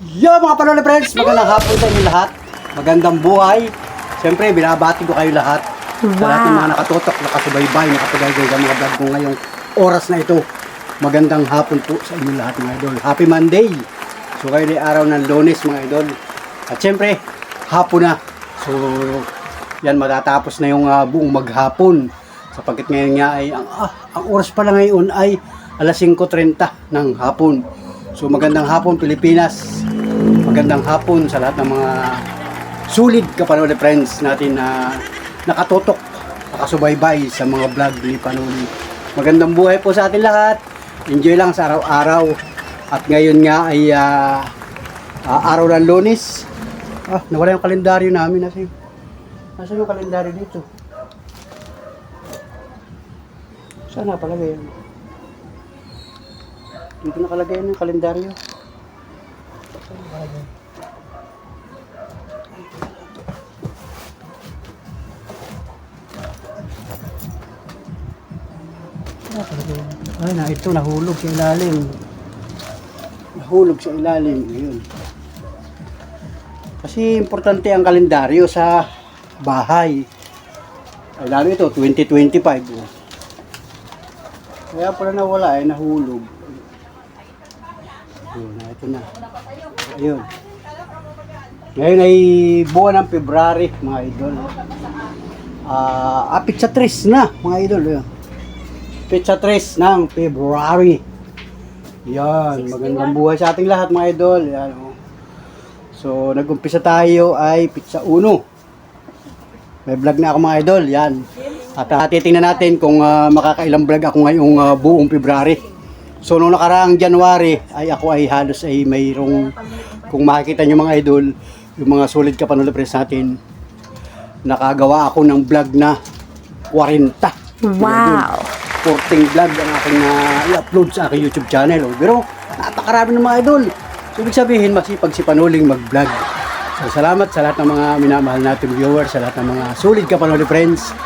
Yo mga Panoli Friends, magandang hapon sa inyo lahat. Magandang buhay. Siyempre, binabati ko kayo lahat. Sa lahat ng mga nakatutok, nakasubaybay, nakapagagay sa mga vlog ko ngayong oras na ito. Magandang hapon po sa inyo lahat mga idol. Happy Monday! So kayo na araw ng Lunes mga idol. At siyempre, hapon na. So, yan matatapos na yung buong maghapon. Sapagkat ngayon nga ay, ang oras pala ngayon ay alas 5:30 ng hapon. So magandang hapon Pilipinas. Magandang hapon sa lahat ng mga sulit Kapanoli friends natin na nakatutok, nakasubaybay sa mga vlog ni Panoli. Magandang buhay po sa atin lahat. Enjoy lang sa araw-araw. At ngayon nga ay araw ng Lunes. Nawala yung kalendaryo namin. Nasaan yung kalendaryo dito? Saan napalagay yan? Dito nakalagay yung kalendaryo. Saan nakalagay? Ay, ito nahulog sa ilalim. Nahulog sa ilalim. Ayun. Kasi importante ang kalendaryo sa bahay. Ay, lalo ito, 2025. Kaya pala nawala ay nahulog. Ayun, ito na. Ayun. Ngayon ay buwan ng February, mga idol. Pizza 3 na, mga idol. Ayun. Pizza 3 ng February. Yan, magandang buhay sa ating lahat, mga idol. Yan, oh. So, nag-umpisa tayo ay Pizza 1. May vlog na ako, mga idol. Yan. At titingnan natin kung makakailang vlog ako ngayong buong February. So, nung nakaraang January, ay ako ay halos ay mayroong, kung makikita nyo mga idol, yung mga solid Kapanoli friends natin, nakagawa ako ng vlog na 40. Wow! 14 vlog ang aking i-upload sa aking YouTube channel. Pero, napakarami ng mga idol. So, ibig sabihin, masipag si Panoling mag-vlog. So, salamat sa lahat ng mga minamahal natin viewers, sa lahat ng mga solid Kapanoli friends.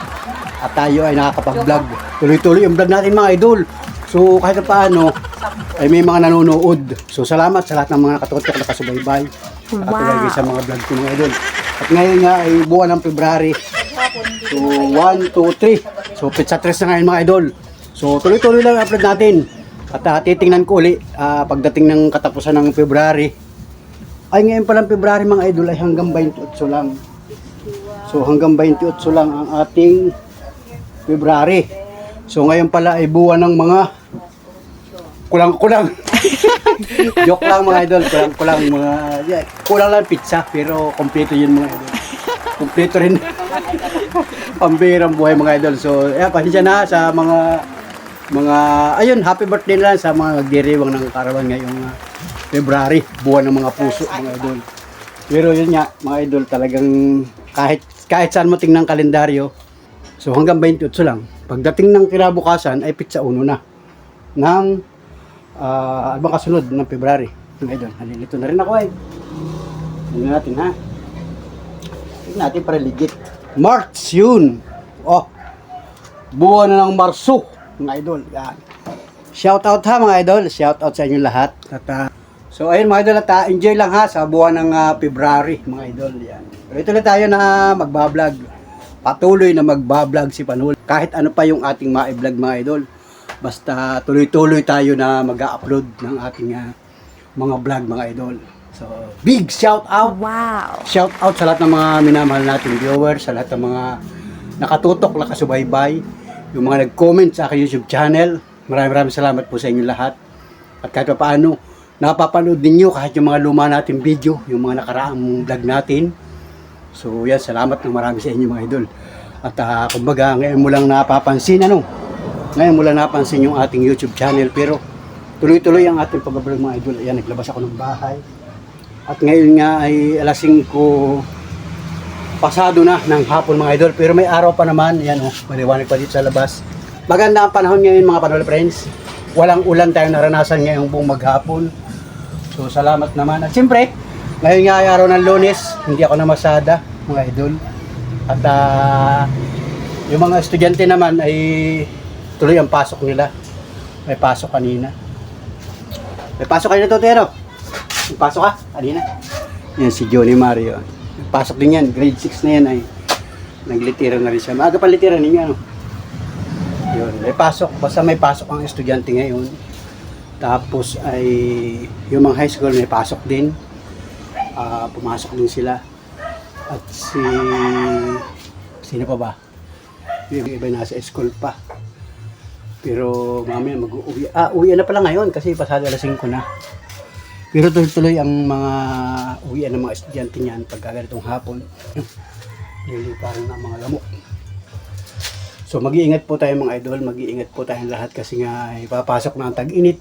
At tayo ay nakakapag-vlog. Tuloy-tuloy yung vlog natin mga idol. So kahit paano ay may mga nanonood. So salamat sa lahat ng mga nakatutok, nakasubaybay. Nakatulagay sa mga vlog ko mga idol. At ngayon nga ay buwan ng February. So 1, 2, 3. So Pizza 3 na ngayon mga idol. So tuloy-tuloy lang upload natin. At titingnan ko uli pagdating ng katapusan ng February. Ay ngayon pa lang February mga idol ay hanggang 28 lang. So hanggang 28 lang ang ating February. So ngayon pala ay buwan ng mga kulang-kulang. Joke lang mga idol, kulang-kulang mga kulang lang pizza pero kompleto yun mga idol. Kompleto rin. Pambirang buhay mga idol. So pasensya na sa mga ayun, happy birthday na lang sa mga nagdiriwang ng karawan ngayong February, buwan ng mga puso mga idol. Pero yun nga mga idol, talagang kahit saan mo tingnan kalendaryo, so hanggang 28 lang. Pagdating ng kinabukasan ay Pizza 1 na ng abang kasunod ng February. Mga idol, nalilito na rin ako ay. Tingnan natin ha. Tingnan natin para legit. March yun. Oh. Buwan na ng Marso. Mga idol. Yan. Shout out ha mga idol. Shout out sa inyo lahat. At, so ayun mga idol, at enjoy lang ha sa buwan ng February mga idol. Yan. Pero ito na tayo na magbablog. Patuloy na magbablog si Panoli. Kahit ano pa yung ating ma-vlog mga idol. Basta tuloy-tuloy tayo na mag-upload ng ating mga vlog mga idol. So, big shout out. Wow! Shout out sa lahat ng mga minamahal nating viewers, sa lahat ng mga nakatutok, nakasubaybay, yung mga nag-comment sa aking YouTube channel. Maraming salamat po sa inyo lahat. At kahit pa paano, napapanood ninyo kahit yung mga luma nating video, yung mga nakaraang vlog natin. So yan, salamat ng marami sa inyo mga idol. At kumbaga ngayon mo lang napapansin ngayon mo lang napansin yung ating YouTube channel, pero tuloy-tuloy ang ating pag-vlog mga idol. Ayan, naglabas ako ng bahay. At ngayon nga ay alas 5 pasado na ng hapon mga idol, pero may araw pa naman. Ayan maliwanag pa dito sa labas. Maganda ang panahon ngayon mga Panoli friends. Walang ulan tayong naranasan ngayong buong maghapon. So salamat naman. At siyempre, ngayon nga ay araw ng Lunes, hindi ako namasada mga idol. At yung mga estudyante naman ay tuloy ang pasok nila. May pasok kanina. May pasok kanina to, Tero. Pasok ka, kanina. Yan si Johnny Mario. Pasok din yan, grade 6 na yan ay. Naglitira na rin siya. Maaga pa litira ninyo, ano? Yun, may pasok. Basta may pasok ang estudyante ngayon. Tapos ay yung mga high school may pasok din. Pumasok din sila. At sino pa ba? Yung iba nasa school pa. Pero mamaya mag-uwi. Uwi na pala ngayon kasi pasado alas 5 na. Pero tuloy-tuloy ang mga uwian ng mga estudyante niyan pagka ganitong hapon. Liliparan ng mga lamok. So mag-iingat po tayo mga idol, mag-iingat po tayong lahat kasi nga ipapasok na ang tag-init.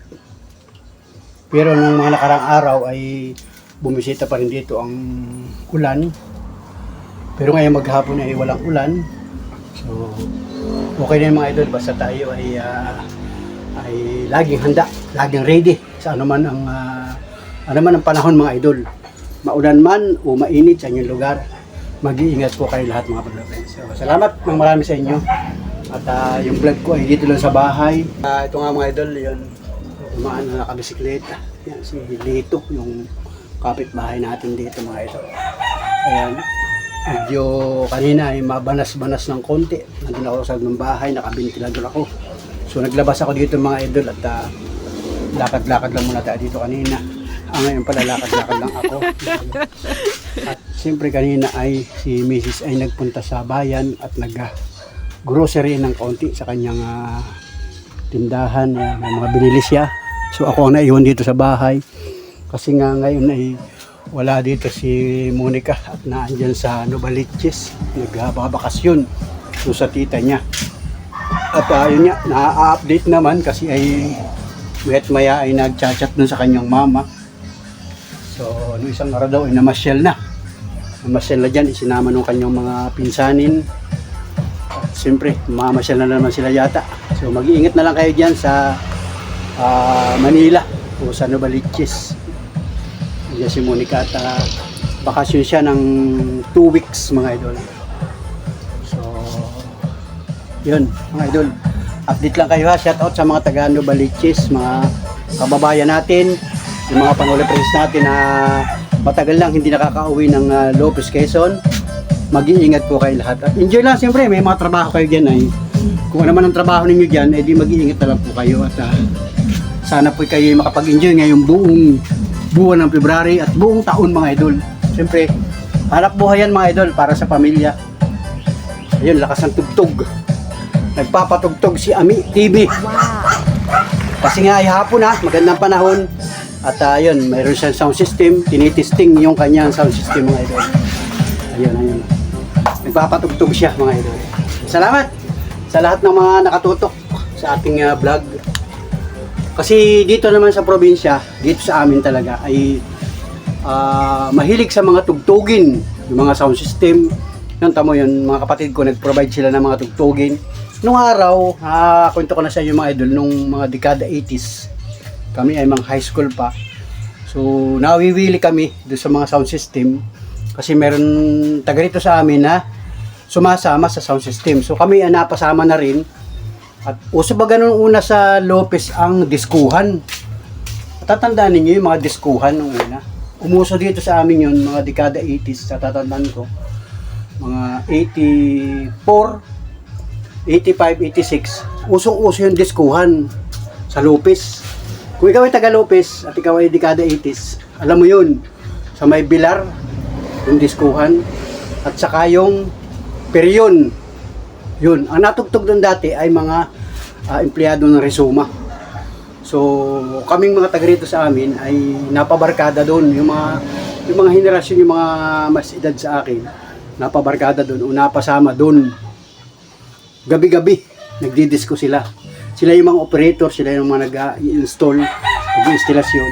Pero nung mga nakarang araw ay bumisita pa rin dito ang ulan. Pero ngayon maghapon ay walang ulan. So okay na yung mga idol, basta tayo ay laging handa, laging ready sa anuman ang panahon mga idol. Maulan man o mainit sa inyong lugar. Mag-iingat po kayo lahat mga friends. So, salamat ng marami sa inyo. At yung vlog ko ay dito lang sa bahay. Ito nga mga idol, yun. Tumaan na nakabisikleta. Yan si Lito, yung kapitbahay natin dito mga idol. Ayan. Medyo kanina ay mabanas-banas ng konti. Nandun ako sa ng bahay, nakabintilador ako. So naglabas ako dito mga idol at lakad-lakad lang muna tayo dito kanina. Ngayon pala lakad-lakad lang ako. At siyempre kanina ay si Mrs. ay nagpunta sa bayan at nag-grocery ng kaunti sa kanyang tindahan. May mga binili siya. So ako ang naiwan dito sa bahay. Kasi nga ngayon ay wala dito si Monica at naandyan sa Novaliches. Nagbabakasyon so sa tita niya. At yun nga, na-update naman kasi ay maya ay nag-chat dun sa kanyang mama. So, isang araw daw ay namasyal na. Namasyal na dyan, isinama nung kanyang mga pinsanin. At siyempre, mamasyal na naman sila yata. So, mag-iingat na lang kayo dyan sa Manila o sa Novaliches. Diyan si Monica at bakasyon siya ng 2 weeks mga idol. So, yun mga idol. Update lang kayo ha. Shout out sa mga taga Novaliches, mga kababayan natin. Yung mga Pangulo friends natin na matagal lang hindi nakaka-uwi ng Lopez, Quezon. Mag-iingat po kayo lahat. At enjoy lang siyempre, may mga trabaho kayo dyan ay. Kung ano man ang trabaho ninyo dyan, edi mag-iingat na lang po kayo. At sana po kayo makapag-enjoy ngayong buong buwan ng February at buong taon mga idol. Siyempre, hanap buhay yan mga idol para sa pamilya. Ayun, lakas ng tugtog. Nagpapatugtog si Ami TV. Kasi nga ay hapon na, magandang panahon. At ayun, mayroon siyang sound system, tinitesting yung kanyang sound system mga idol. Ayun. Nagpapatugtog siya mga idol. Salamat sa lahat ng mga nakatutok sa ating vlog. Kasi dito naman sa probinsya, dito sa amin talaga ay mahilig sa mga tugtugin, yung mga sound system. Yung tamo yun, mga kapatid ko nag-provide sila ng mga tugtugin. Nung araw, kwento ko na sa inyo mga idol, nung mga dekada 80s. Kami ay mga high school pa. So, nawiwili kami doon sa mga sound system. Kasi meron taga rito sa amin na sumasama sa sound system. So, kami ay napasama na rin. At uso ba ganun una sa Lopez ang diskuhan? Tatandaan ninyo yung mga diskuhan nung una. Umuso dito sa amin yun, mga dekada 80s, sa tatandaan ko. Mga 84, 85, 86. Usong-uso yung diskuhan sa Lopez. Kung ikaw ay taga Lopez at ikaw ay dekada 80s, alam mo yun, sa may Bilar, yung diskuhan, at saka yung Peryon. Yun, ang natugtog doon dati ay mga empleyado ng Resuma. So, kaming mga taga rito sa amin ay napabarkada doon. Yung mga henerasyon, yung mga mas edad sa akin, napabarkada doon o napasama doon. Gabi-gabi, nagdidisco sila. Sila yung mga operator, sila yung mga nag-install, nag-instalasyon.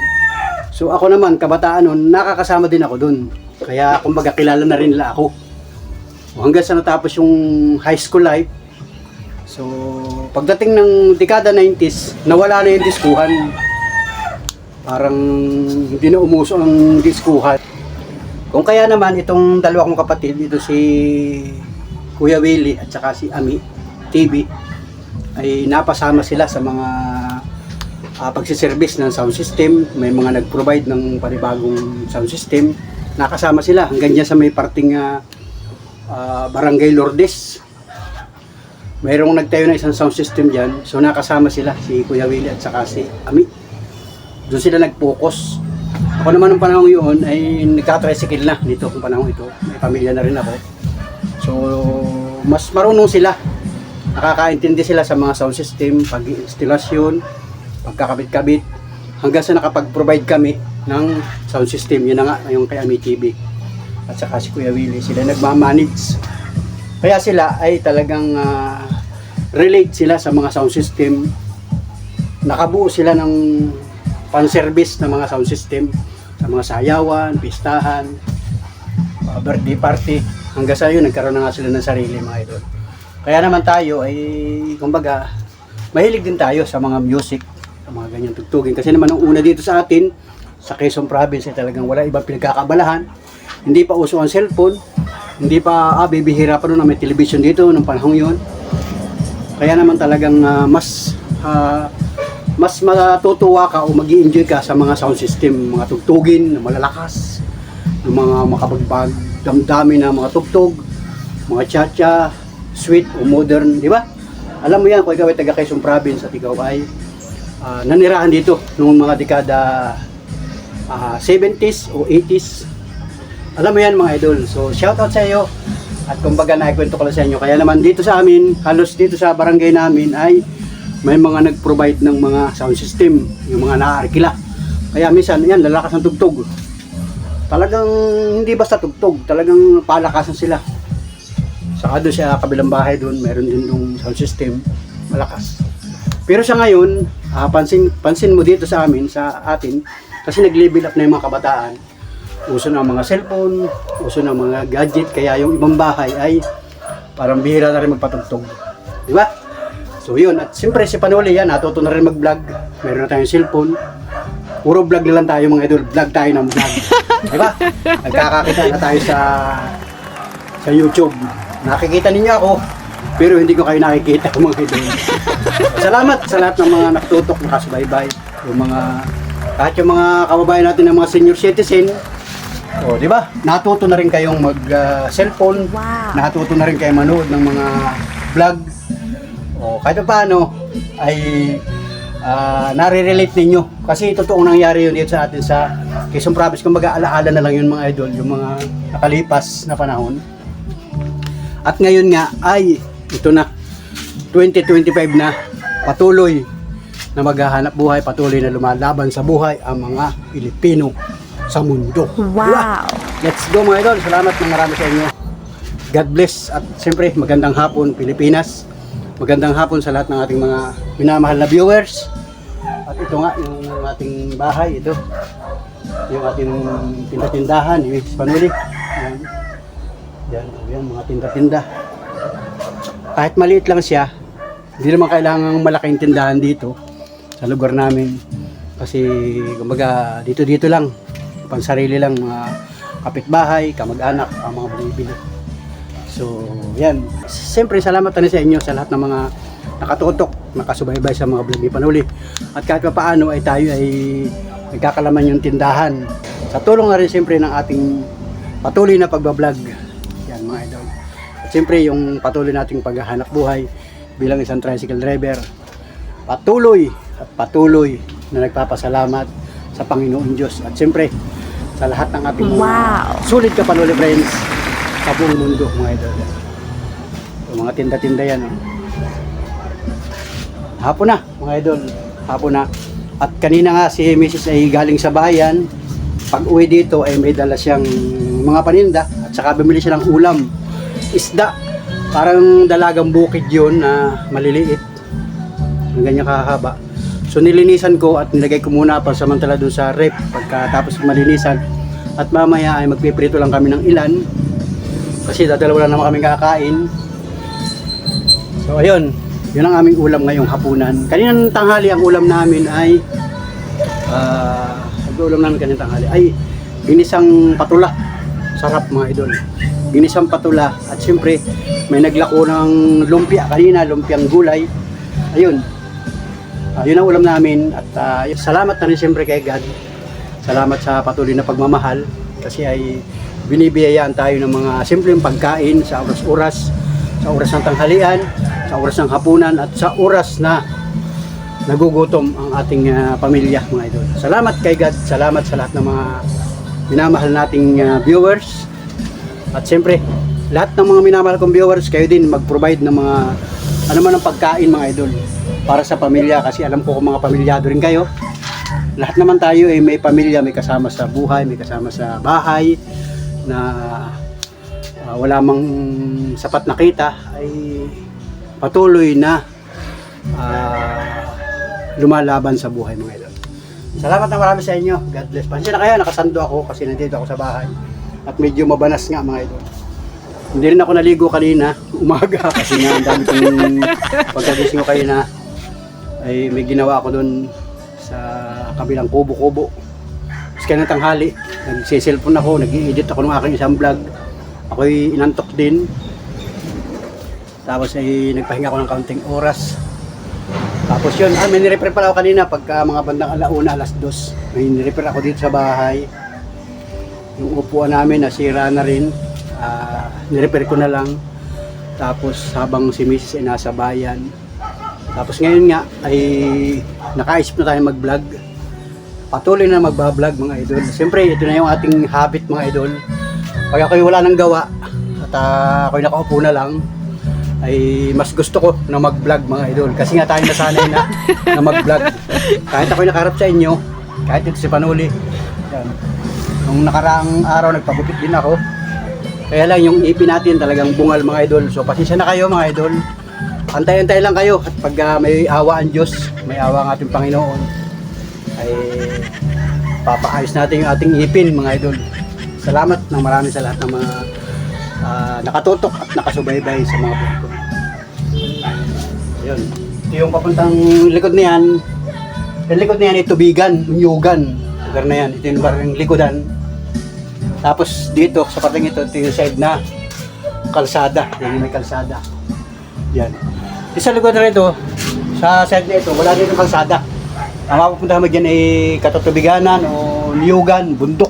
So ako naman, kabataan noon, nakakasama din ako doon. Kaya kumbaga kilala na rin nila ako. Hanggang sa natapos yung high school life. So pagdating ng dekada 90s, nawala na yung diskuhan. Parang hindi na umuso ang diskuhan. Kung kaya naman, itong dalawa kong kapatid, ito si Kuya Willie at saka si Ami TV, ay napasama sila sa mga pagsiservice ng sound system. May mga nag-provide ng panibagong sound system. Nakasama sila hanggang dyan sa may parting Barangay Lourdes. Mayroong nagtayo na isang sound system dyan. So nakasama sila, si Kuya Willie at saka si Ami. Doon sila nag-focus. Ako naman ng panahon yun ay nagka-tricycle na dito kung panahon ito. May pamilya na rin ako. So mas marunong sila. Nakakaintindi sila sa mga sound system, pag-installasyon, pagkakabit-kabit. Hanggang sa nakapag-provide kami ng sound system. Yun na nga, yung kay Ami TV. At saka si Kuya Willie, sila nagmamanage. Kaya sila ay talagang relate sila sa mga sound system. Nakabuo sila ng pan-service ng mga sound system sa mga sayawan, pistahan, birthday party. Hanggang sa yun, nagkaroon na nga sila ng sarili, mga idol. Kaya naman tayo ay, kumbaga, mahilig din tayo sa mga music, sa mga ganyang tugtugin. Kasi naman ang una dito sa atin, sa Quezon Province, ay talagang wala ibang pinagkakabalahan. Hindi pa uso ang cellphone. Hindi pa, bibihira pa noon na may television dito nung panahon yun. Kaya naman talagang mas matutuwa ka o mag-i-enjoy ka sa mga sound system, mga tugtugin na malalakas, ng mga makapagbagdamdami na mga tugtog, mga cha-cha, sweet o modern, di ba? Alam mo yan, kung ikaw ay taga Quezon Province at ikaw ay nanirahan dito noong mga dekada 70s o 80s. Alam mo yan, mga idol. So shout out sa iyo. At kumbaga naikwento ko lang sa inyo. Kaya naman dito sa amin, halos dito sa barangay namin ay may mga nag-provide ng mga sound system, yung mga naaarkila. Kaya minsan, yan, lalakas ng tugtog. Talagang hindi basta tugtog, talagang palakasan sila. Saka doon sa kabilang bahay doon, meron din yung sound system, malakas. Pero sa ngayon, pansin mo dito sa amin, sa atin, kasi nag-level up na yung mga kabataan. Uso na mga cellphone, uso na mga gadget, kaya yung ibang bahay ay parang bihira na rin magpatugtog. Di ba? So yun, at siyempre si Panuli yan, natuto na rin mag-vlog. Meron na tayong cellphone. Puro vlog na lang tayo, mga idol. Vlog tayo ng vlog. Di ba? Nagkakakita na tayo sa YouTube. Nakikita ninyo ako, pero hindi ko kayo nakikita, mga idol. Salamat sa lahat ng mga nakatutok, nakasubaybay. Yung mga, kahit yung mga kababayan natin ng mga senior citizen, o, di ba? Natuto na rin kayong mag-cellphone. Wow. Natuto na rin kayong manood ng mga vlog. O, kahit paano ay nare-relate ninyo. Kasi totoong nangyari yun dito sa atin sa Quezon Province. Kumbaga, alaala na lang yun, mga idol, yung mga nakalipas na panahon. At ngayon nga ay ito na 2025 na, patuloy na maghahanap buhay, patuloy na lumalaban sa buhay ang mga Pilipino sa mundo. Wow! Let's go, mga idol. Salamat ng marami sa inyo. God bless. At siyempre, magandang hapon, Pilipinas. Magandang hapon sa lahat ng ating mga minamahal na viewers. At ito nga, yung ating bahay, ito. Yung ating tinda-tindahan, yung Panuli. Yan, mga tinda-tinda. Kahit maliit lang siya, hindi naman kailangang malaking tindahan dito sa lugar namin. Kasi, kumbaga, dito-dito lang. Pansarili lang, mga kapitbahay, kamag-anak, ang mga bumibili. So, yan. Siyempre, salamat na sa inyo sa lahat ng mga nakatutok, nakasubaybay sa mga vlog ni Panuli. At kahit pa paano ay tayo ay nagkakalaman yung tindahan. Sa tulong na rin siyempre ng ating patuloy na pagbablog. Yan, mga idol. At siyempre, yung patuloy nating paghahanap buhay bilang isang tricycle driver. Patuloy at patuloy na nagpapasalamat sa Panginoon Diyos. At siyempre, sa lahat ng ating sulit ka Panuli friends sa buong mundo, mga idol. Yung mga tinda-tinda yan. Oh. Hapon na, mga idol. Hapon na. At kanina nga si Mrs. ay galing sa bayan. Pag uwi dito ay may dala siyang mga paninda at saka bumili siya ng ulam. Isda. Parang dalagang bukid yun na maliliit. Ang ganyan kahaba. So nilinisan ko at nilagay ko muna pansamantala dun sa rep pagkatapos malinisan. At mamaya ay magpiprito lang kami ng ilan. Kasi dadalawa lang naman kami kakain. So ayun, yun ang aming ulam ngayong hapunan. Kaninang tanghali ang ulam namin ay ginisang patula. Sarap, mga idol. Ginisang patula at siyempre may naglako ng lumpia kanina, lumpiang gulay. Ayun. Yun ang ulam namin at salamat na rin siyempre kay God. Salamat sa patuloy na pagmamahal kasi ay binibiyayaan tayo ng mga simpleng pagkain sa oras-oras, sa oras ng tanghalian, sa oras ng hapunan at sa oras na nagugutom ang ating pamilya mga idol. Salamat kay God, salamat sa lahat ng mga minamahal nating viewers. At siyempre, lahat ng mga minamahal kong viewers, kayo din mag-provide ng mga ano man ang pagkain mga idol para sa pamilya kasi alam ko kung mga pamilyado rin kayo. Lahat naman tayo ay may pamilya, may kasama sa buhay, may kasama sa bahay na wala mang sapat na kita ay patuloy na lumalaban sa buhay mga idol. Salamat na marami sa inyo. God bless. Pansya na kayo, nakasando ako kasi nandito ako sa bahay at medyo mabanas nga mga idol. Hindi rin ako naligo kanina umaga kasi nga ang dami kong pagkagising ko kanina ay may ginawa ako doon sa kabilang kubo-kubo. Kasi kaya ng tanghali, nagsiselfon ako, nag-i-edit ako ng aking isang vlog. Ako'y inantok din. Tapos ay nagpahinga ako ng kaunting oras. Tapos yun, may nirepair pala ako kanina pagka mga bandang alauna, alas 2. May nirepair ako dito sa bahay. Yung upuan namin nasira na rin. Nirepair ko na lang. Tapos habang si Mrs. ay nasa bayan. Tapos ngayon nga ay nakaisip na tayo mag-vlog. Patuloy na magbablog mga idol. Siyempre ito na yung ating habit mga idol. Pag ako'y wala nang gawa at ako'y nakaupo na lang, ay mas gusto ko na mag-vlog mga idol kasi nga tayo nasanay na mag-vlog. Kahit ako'y nakaharap sa inyo, kahit ito si Panuli, yan. Nung nakaraang araw nagpagupit din ako, kaya lang yung ipin natin talagang bungal mga idol. So pasensya na kayo mga idol, antay-antay lang kayo at pag may awa ang Diyos, may awa ang ating Panginoon, ay papaayos natin yung ating ipin mga idol. Salamat ng marami sa lahat ng mga nakatutok at nakasubaybay sa mga vlog ko. Yun. Ito yung papuntang likod na yan. Yung likod na yan ay Tubigan, Unyugan. Lugar na yan. Ito yung barang likodan. Tapos dito, sa pating ito yung side na kalsada. Yan yung may kalsada. Yan. Sa likod na ito, sa side na ito, wala rin yung kalsada. Ang mapupunta kami dyan ay Katutubiganan o Unyugan, bundok.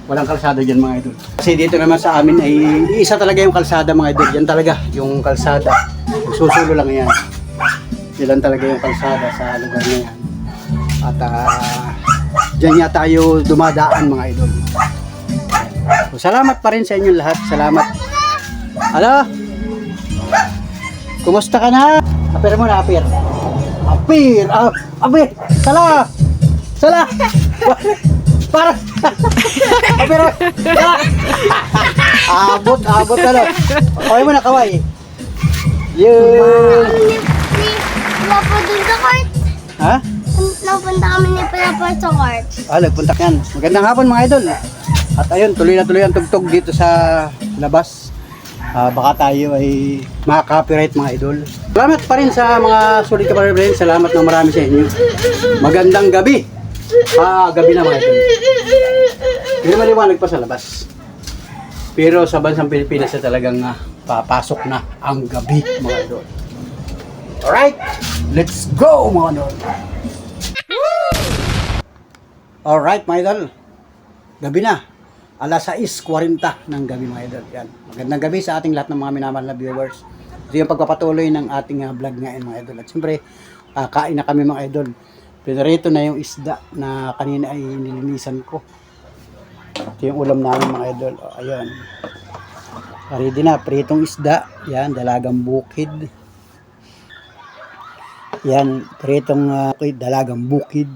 Walang kalsada dyan mga idol. Kasi dito naman sa amin ay isa talaga yung kalsada mga idol. Yan talaga yung kalsada. Susulo lang yan. Yan talaga yung kalsada sa lugar na yan. At dyan nga tayo dumadaan mga idol. So, salamat pa rin sa inyo lahat. Salamat. Hala? Kumusta ka na? Apir mo na, apir. Apir! Apir! Sala! Sala! Para! Apir! Abot ka na. Kaway mo na, kaway. Yun! Napunta dun sa court. Ha? Napunta kami ni Papa sa court. Nagpunta yan. Magandang hapon mga idol. At ayun, tuloy na tuloy ang tugtog dito sa labas. Baka tayo ay maka-copyright mga idol. Salamat pa rin sa mga sulit ka pa rin. Salamat ng marami sa inyo. Magandang gabi. Gabi na mga idol. Hindi maliwanag pa sa labas. Pero sa bansang Pilipinas na talagang papasok na ang gabi mga idol. Alright, let's go mga idol. Alright mga idol. Gabi na. Alas 6:40 ng gabi mga idol. Yan. Magandang gabi sa ating lahat ng mga minamahal na viewers. Ito yung pagpapatuloy ng ating vlog ngayon mga idol. At siyempre, kain na kami mga idol. Pinarito na yung isda na kanina ay nilinisan ko. Ito yung ulam namin mga idol. Ayan. Ready na, pritong isda. Yan, dalagang bukid. Yan, pritong dalagang bukid.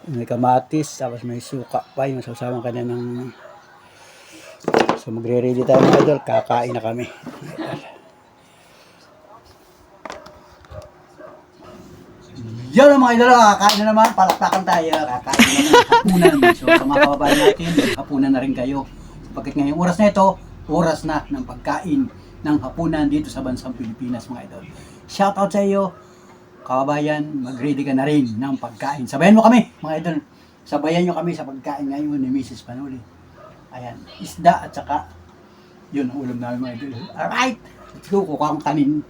May kamatis, tapos may suka pa, yung sasawang ka na ng... So magre-ready tayo mga idol, kakain na kami. Yan mga idol, kakain na naman, palakpakan tayo, kakain na naman, hapunan. So sa mga kababayan natin, hapunan na rin kayo. Sapagkat ngayong oras na ito, oras na ng pagkain ng hapunan dito sa bansang Pilipinas mga idol. Shout out sa iyo, kababayan, mag-ready ka na rin ng pagkain. Sabayan mo kami, mga idol. Sabayan nyo kami sa pagkain ngayon ni Mrs. Panuli. Ayan, isda at saka yun ang ulam namin mga idol. Alright, let's go, kukuha akong kanin.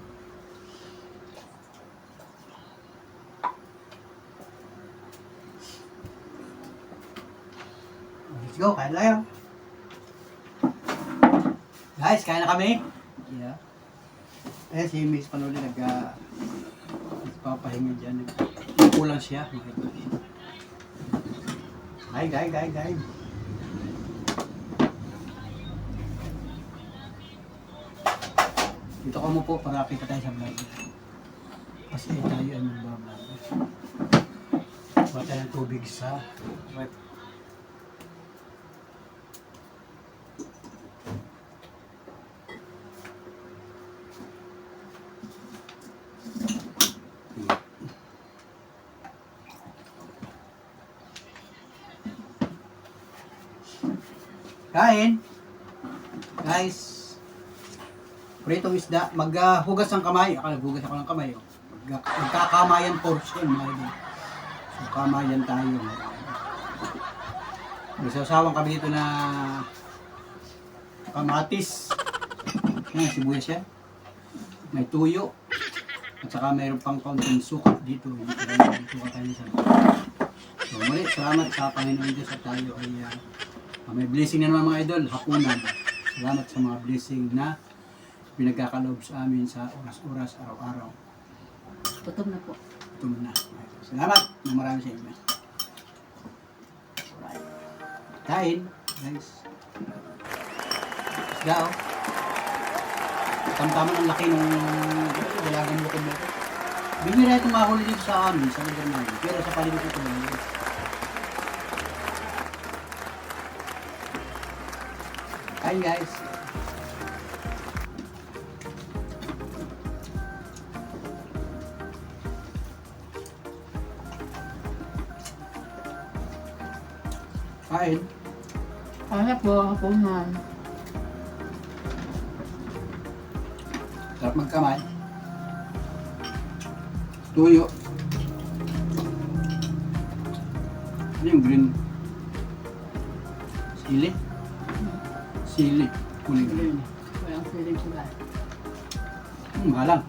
Go, kain na kayo. Guys, kain na kami. Yeah. Eh, si Miss Panuli nagpapahinga dyan. Kulang siya. Kain. Dito ka mo po para kita tayo sa vlog. Kasi tayo ay mag-vlog. Ba't tayo ng tubig sa rep. Kain. Guys, pritong isda, maghugas ng kamay. Hugas ako ng kamay. Oh. Magkakamayan portion. So, kamayan tayo. May sasawang kami dito na kamatis. Yan, sibuyas yan. May tuyo. At saka mayroon pang kaunting suka dito. Suka tayo sa. So, muli, salamat sa Panginoon Diyos at tayo ay may blessing na naman mga idol, hapunan. Salamat sa mga blessing na pinagkakaloob sa amin sa oras-oras, araw-araw. Gutom na po. Gutom na. Salamat na marami sa inyo. Alright. Kain, guys. Isda, oh. Tamtama ang laki ng dalagang lukod na ito. Bibira itong mahuli dito sa amin, sa lugar namin. Pero sa palibot ito lang, guys. Kain, guys. Kain. Kaya po, hapunan. Sarap magkamay. Tuyo. Ano yung green? Sili? Sili. Kuling green. Walang feeling sila. Malang.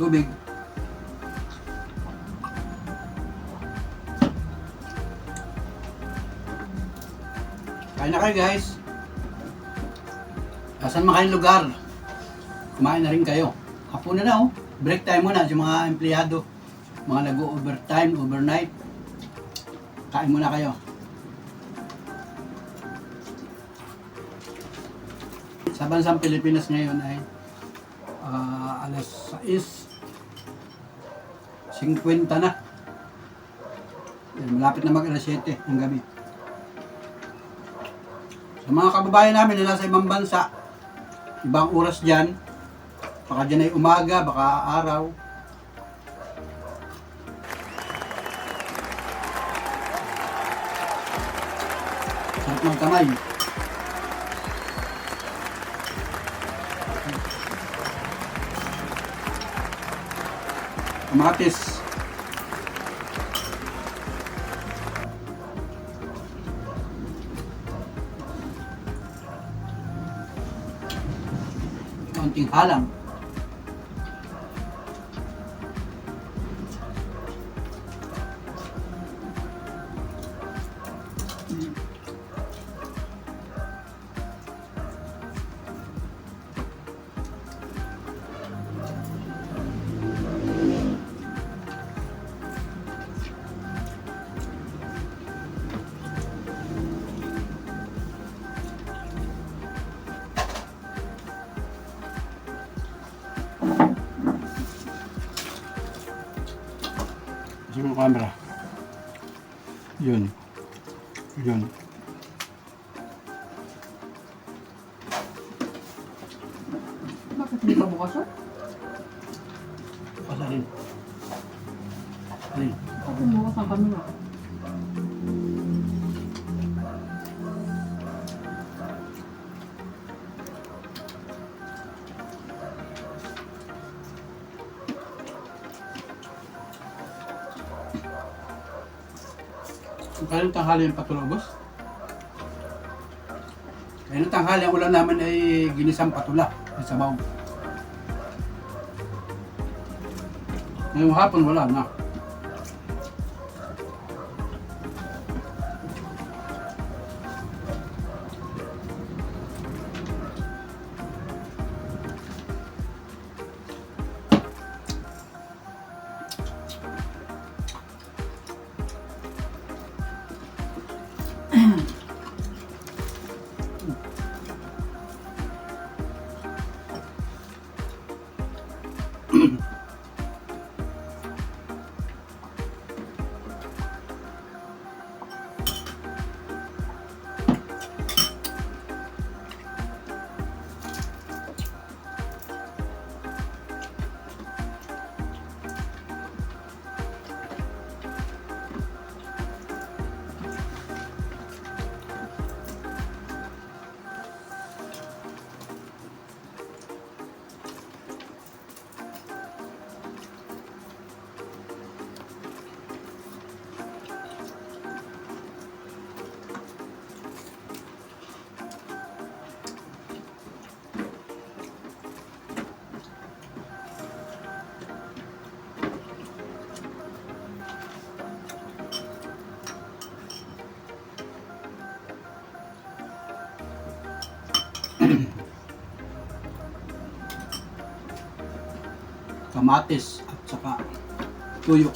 Tubig. Kain na kayo, guys. Asan man kayong lugar? Kumain na rin kayo. Hapon na oh. Break time muna sa mga empleyado. Mga nag-overtime, overnight. Kain muna kayo. Sa bansang Pilipinas ngayon ay alas 6:50 na. Malapit na mag alas 7 ng gabi. Sa mga kababayan namin na nasa ibang bansa, ibang oras dyan, baka dyan ay umaga, baka araw. Sarap ng kamay. Kamatis. Konting halang. Kasi yung camera. Yun. Yun. Bakit hindi pa bukas oh? Pasalin. Alin. Bakit bukas ang kanina? Kailan tanghali yung patulogos? Kailan tanghali ang ulam namin ay ginisang patula. May sabaw. Ngayong hapon wala na. Kamatis at saka tuyo.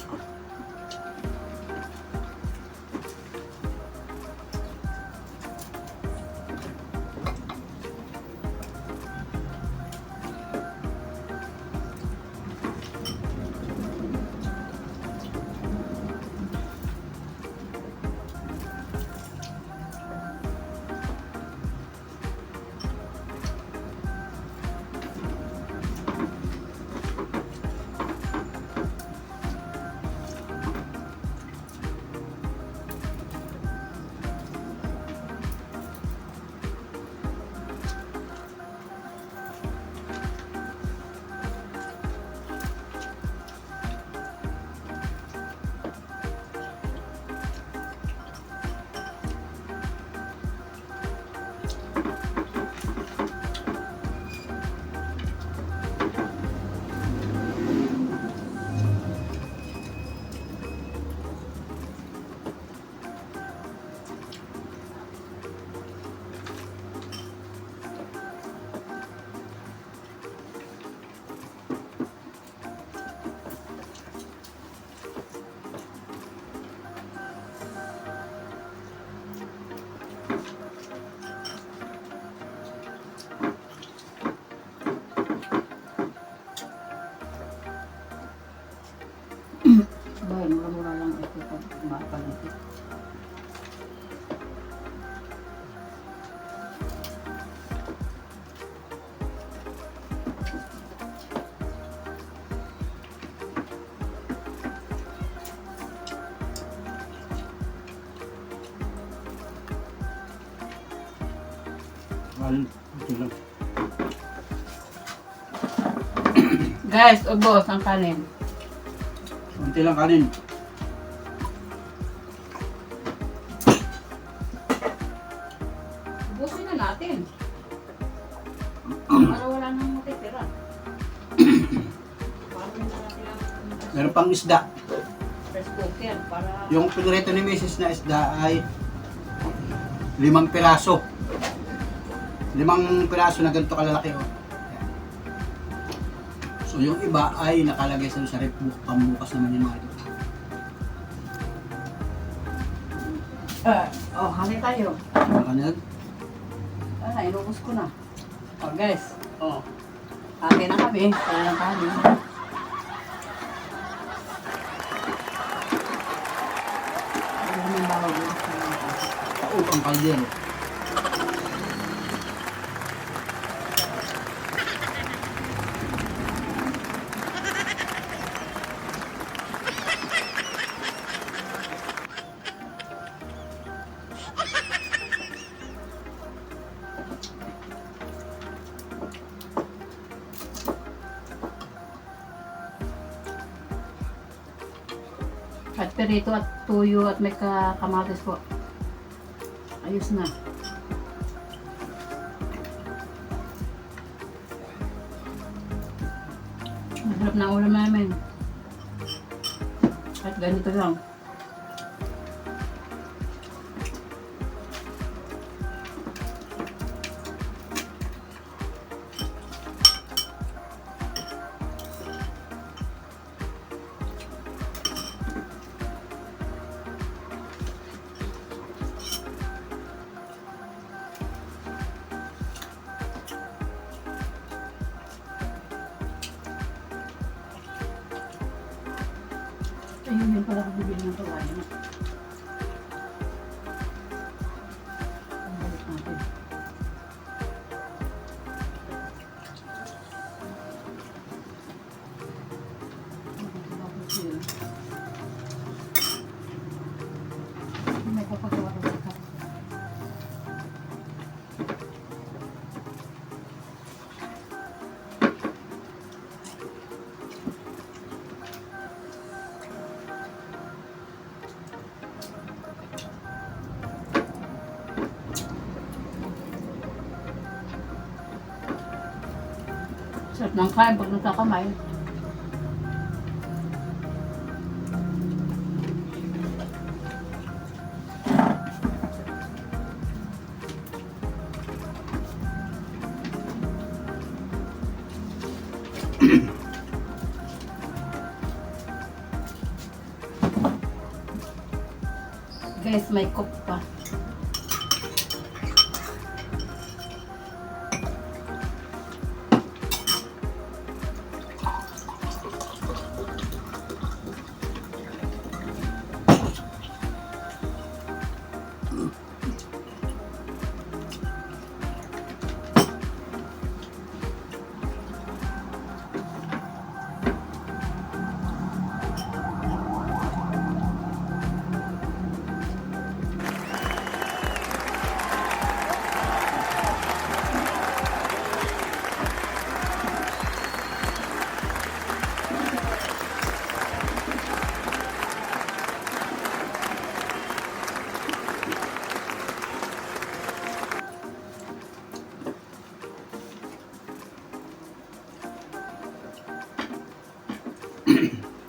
Dahil mura-mura lang ito pag makapalit. Well, ito lang. Guys, ubos ang kanin. Konti lang kanin. Ubusin na natin. Para wala nang matitira. Para na natin ang Meron pang isda. press cooker para Yung pinirito ni Mrs. na isda ay 5 piraso. 5 piraso na ganito kalalaki. Oh. Yan. So yung iba ay nakalagay sa rep book. Pambukas naman yung mga ito. hanay tayo. Ano? Inubos ko na. Oh, guys. Oo. Hati na kami. Kaya lang kami. Ano yung bawal yun? Ang kaldero. At perito at tuyo at may kamatis po. Ayos na. Masarap na ulam namin. Kahit ganito lang. Ayun din pala ako bibili ng kawain. Balik natin. May papagawa ko sa kapit. Sarap ng kain pag nagkakamay. Guys, may cook pa.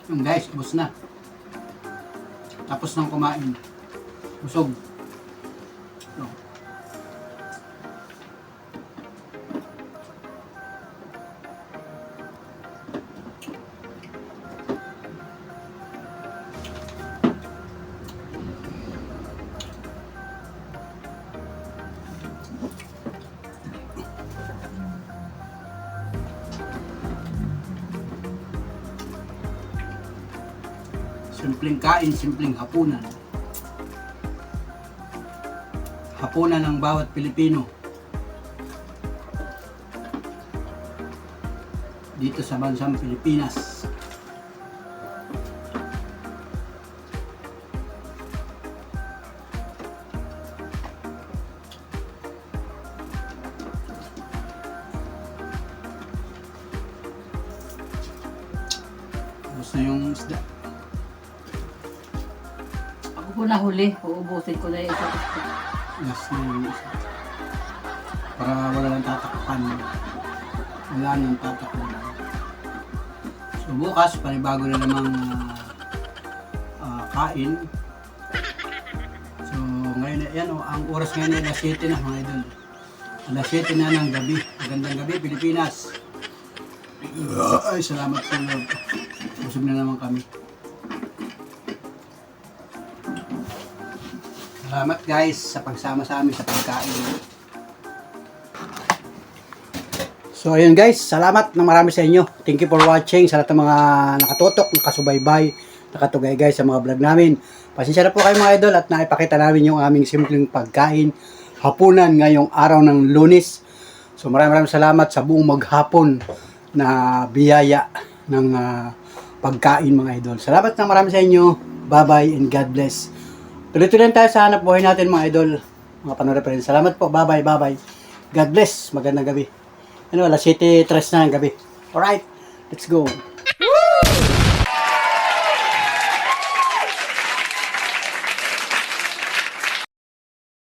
Yung guys, ubos na. Tapos nang kumain. Busog. So. Simpleng kain, simpleng hapunan. Hapunan ng bawat Pilipino. Dito sa bansang Pilipinas. Tapos na yung isda. Ako po nahuli. Uubusin ko na yung isa. Last na yung isa. Para wala nang tatakpan. Wala nang tatakpan. So bukas, panibago na namang kain. So ngayon, yan o, ang oras ngayon ay alas 7 na mga idol. Alas 7 na ng gabi. Magandang gabi, Pilipinas. Ay, salamat po Lord. Busog na naman kami. Salamat guys sa pagsama sa amin sa pagkain. So ayun guys, salamat ng marami sa inyo. Thank you for watching. Sa lahat ng mga nakatutok, nakasubaybay, nakatugay guys sa mga vlog namin. Pasensya na po kayo mga idol at naipakita namin yung aming simpleng pagkain hapunan ngayong araw ng Lunes. So maraming salamat sa buong maghapon na biyaya ng pagkain mga idol. Salamat ng marami sa inyo. Bye-bye and God bless. Tuloy-tuloy tayo sa hanap buhay natin mga idol. Mga panood pa rin. Salamat po. Bye-bye. Bye-bye. God bless. Magandang gabi. Ano, alas 7:03 na ng gabi. Alright. Let's go.